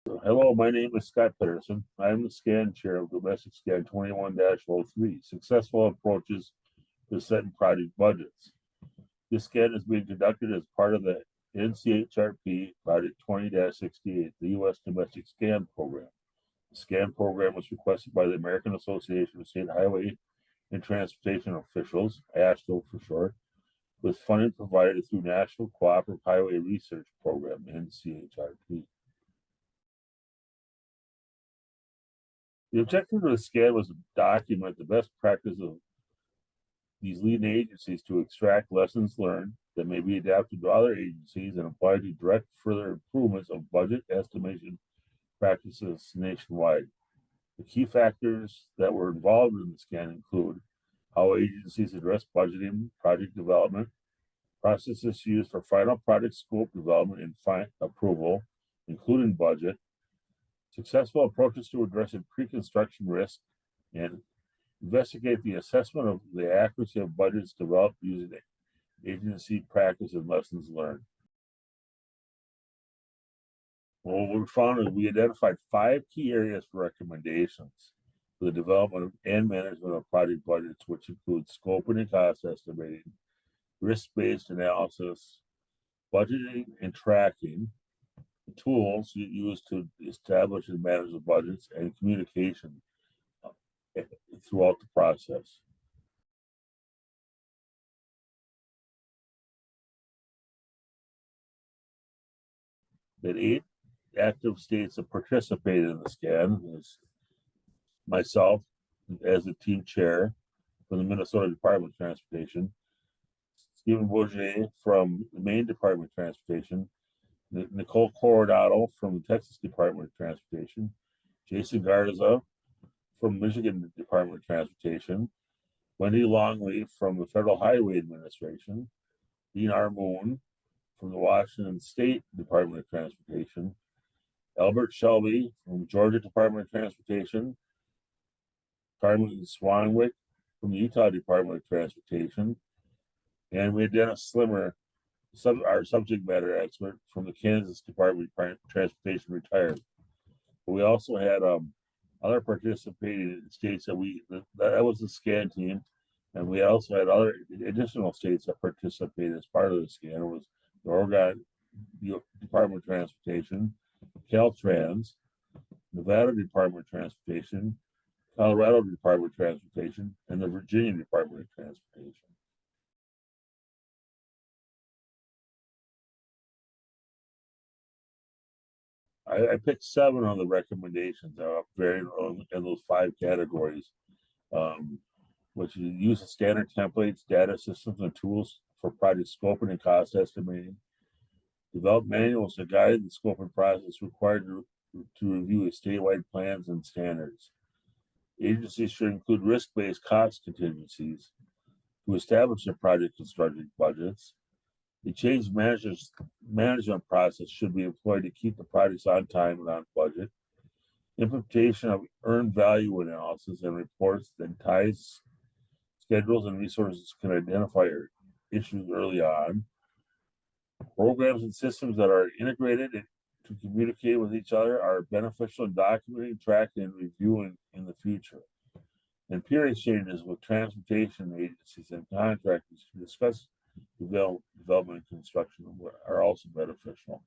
Hello, my name is Scott Pedersen. I am the scan chair of Domestic Scan 21-03, Successful Approaches to Setting Project Budgets. This scan is being conducted as part of the NCHRP Project 20-68, the U.S. Domestic Scan Program. The scan program was requested by the American Association of State Highway and Transportation Officials, AASHTO for short, with funding provided through National Cooperative Highway Research Program, NCHRP. The objective of the scan was to document the best practice of these leading agencies to extract lessons learned that may be adapted to other agencies and applied to direct further improvements of budget estimation practices nationwide. The key factors that were involved in the scan include how agencies address budgeting, project development, processes used for final project scope development and approval, including budget, successful approaches to addressing pre-construction risk, and investigate the assessment of the accuracy of budgets developed using agency practice and lessons learned. Well, what we found is we identified 5 key areas for recommendations for the development and management of project budgets, which include scoping and cost estimating, risk-based analysis, budgeting and tracking, the tools you use to establish and manage the budgets, and communication throughout the process. That 8 active states that participated in the scan is myself as the team chair from the Minnesota Department of Transportation, Stephen Bourget from the Maine Department of Transportation, Nicole Coronado from the Texas Department of Transportation, Jason Garza from Michigan Department of Transportation, Wendy Longley from the Federal Highway Administration, Dean R. Moon from the Washington State Department of Transportation, Albert Shelby from Georgia Department of Transportation, Carmen Swanwick from the Utah Department of Transportation, and we had Dennis Slimmer, our subject matter expert from the Kansas Department of Transportation, retired. But we also had other participating states that was the scan team, and we also had other additional states that participated as part of the scan. It was the Oregon Department of Transportation, Caltrans, Nevada Department of Transportation, Colorado Department of Transportation, and the Virginia Department of Transportation. I picked 7 of the recommendations that are varied in those 5 categories, which is use of standard templates, data systems, and tools for project scoping and cost estimating, develop manuals to guide the scoping process required to review statewide plans and standards. Agencies should include risk-based cost contingencies to establish their project construction budgets. The change management process should be employed to keep the projects on time and on budget. Implementation of earned value analysis and reports that ties schedules and resources can identify issues early on. Programs and systems that are integrated to communicate with each other are beneficial in documenting, tracking, and reviewing in the future. And peer exchanges with transportation agencies and contractors to discuss development and construction are also beneficial.